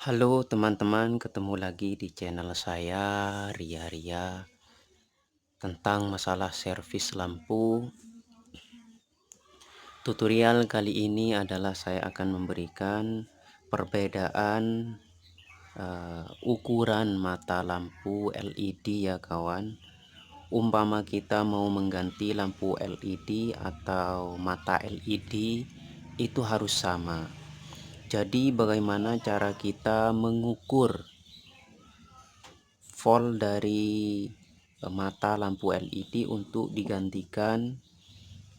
Halo teman-teman, ketemu lagi di channel saya Ria tentang masalah servis lampu. Tutorial kali ini adalah saya akan memberikan perbedaan ukuran mata lampu LED ya kawan. Umpama kita mau mengganti lampu LED atau mata LED itu harus sama. Jadi bagaimana cara kita mengukur volt dari mata lampu LED untuk digantikan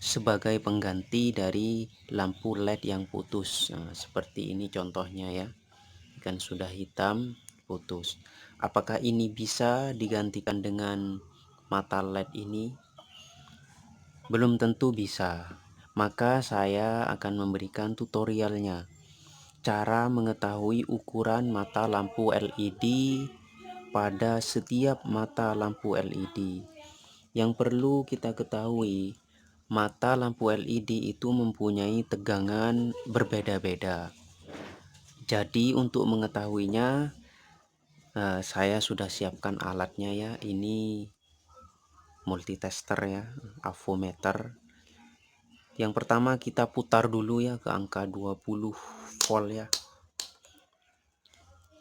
sebagai pengganti dari lampu LED yang putus. Nah, seperti ini contohnya ya, kan sudah hitam putus. Apakah ini bisa digantikan dengan mata LED ini? Belum tentu bisa. Maka saya akan memberikan tutorialnya, cara mengetahui ukuran mata lampu LED pada setiap mata lampu LED. Yang perlu kita ketahui, mata lampu LED itu mempunyai tegangan berbeda-beda. Jadi untuk mengetahuinya, saya sudah siapkan alatnya ya. Ini multitester ya, avometer. Yang pertama kita putar dulu ya ke angka 20 volt ya.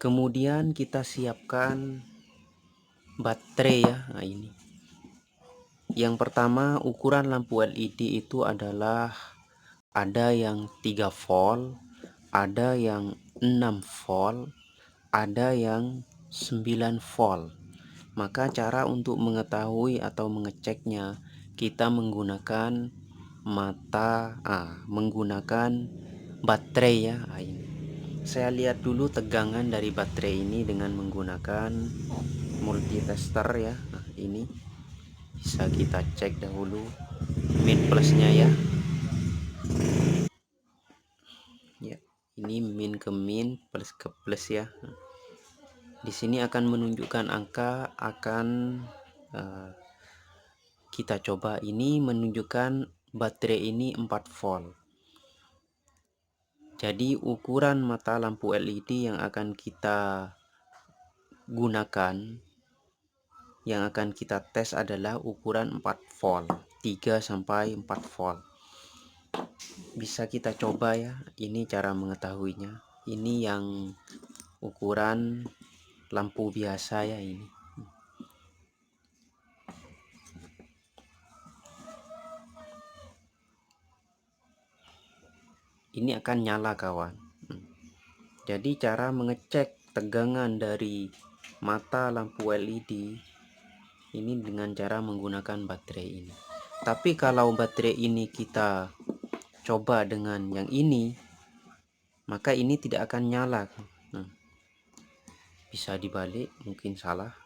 Kemudian kita siapkan baterai ya. Nah, ini. Yang pertama, ukuran lampu LED itu adalah ada yang 3 volt, ada yang 6 volt, ada yang 9 volt. Maka cara untuk mengetahui atau mengeceknya, kita menggunakan menggunakan baterai ya. Ini. Saya lihat dulu tegangan dari baterai ini dengan menggunakan multitester ya. Nah, ini bisa kita cek dahulu min plusnya ya. Ya, ini min ke min, plus ke plus ya. Di sini akan menunjukkan angka, akan kita coba. Ini menunjukkan baterai ini 4 volt. Jadi ukuran mata lampu LED yang akan kita gunakan, yang akan kita tes adalah ukuran 4 volt, 3 sampai 4 volt. Bisa kita coba ya. Ini cara mengetahuinya. Ini yang ukuran lampu biasa ya ini. Ini akan nyala kawan. Jadi cara mengecek tegangan dari mata lampu LED ini dengan cara menggunakan baterai ini. Tapi kalau baterai ini kita coba dengan yang ini, maka ini tidak akan nyala. Bisa dibalik, mungkin salah.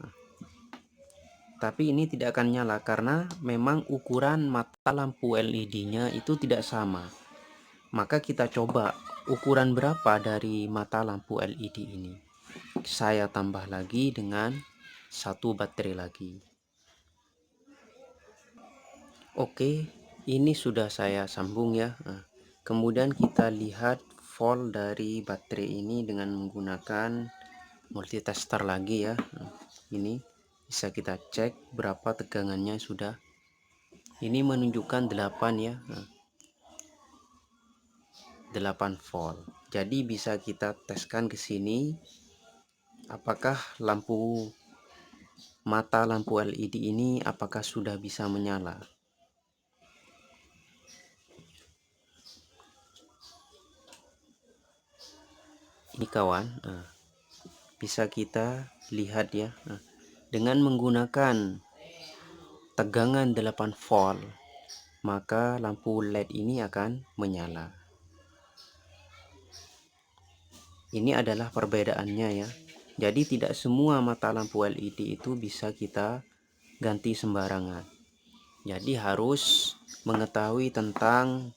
Tapi ini tidak akan nyala karena memang ukuran mata lampu LED-nya itu tidak sama. Maka kita coba ukuran berapa dari mata lampu LED ini. Saya tambah lagi dengan satu baterai lagi. Oke, ini sudah saya sambung ya. Kemudian kita lihat volt dari baterai ini dengan menggunakan multitester lagi ya. Ini bisa kita cek berapa tegangannya sudah. Ini menunjukkan 8 ya. 8 volt. Jadi bisa kita teskan ke sini apakah mata lampu LED ini apakah sudah bisa menyala. Ini kawan, bisa kita lihat ya. Dengan menggunakan tegangan 8 volt, maka lampu LED ini akan menyala. Ini adalah perbedaannya ya. Jadi tidak semua mata lampu LED itu bisa kita ganti sembarangan. Jadi harus mengetahui tentang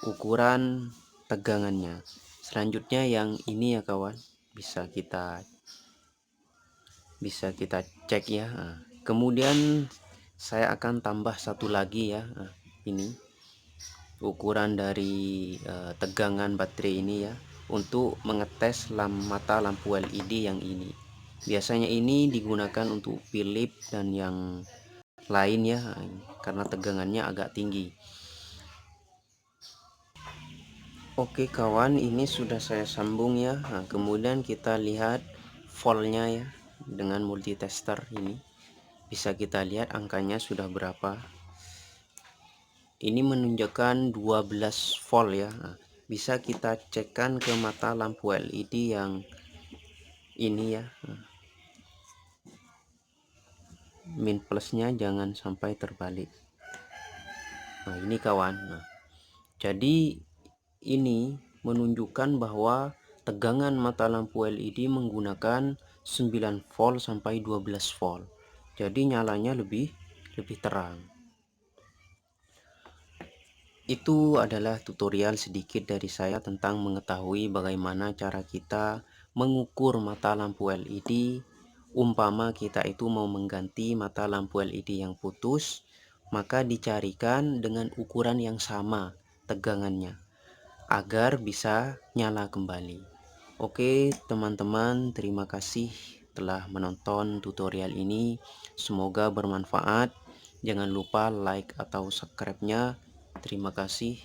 ukuran tegangannya. Selanjutnya yang ini ya kawan, bisa kita cek ya. Kemudian saya akan tambah satu lagi ya. Ini ukuran dari tegangan baterai ini ya. untuk mengetes mata lampu LED yang ini. Biasanya ini digunakan untuk Philips dan yang lain ya, karena tegangannya agak tinggi. Oke kawan, ini sudah saya sambung ya. Nah, kemudian kita lihat voltnya ya, dengan multitester ini bisa kita lihat angkanya sudah berapa. Ini menunjukkan 12 volt ya. Nah, bisa kita cekkan ke mata lampu LED yang ini ya. Min plusnya jangan sampai terbalik. Nah ini kawan, jadi ini menunjukkan bahwa tegangan mata lampu LED menggunakan 9 volt sampai 12 volt, jadi nyalanya lebih terang. Itu adalah tutorial sedikit dari saya tentang mengetahui bagaimana cara kita mengukur mata lampu LED. Umpama kita itu mau mengganti mata lampu LED yang putus, maka dicarikan dengan ukuran yang sama tegangannya agar bisa nyala kembali. Oke teman-teman, terima kasih telah menonton tutorial ini. Semoga bermanfaat. Jangan lupa like atau subscribe-nya. Terima kasih.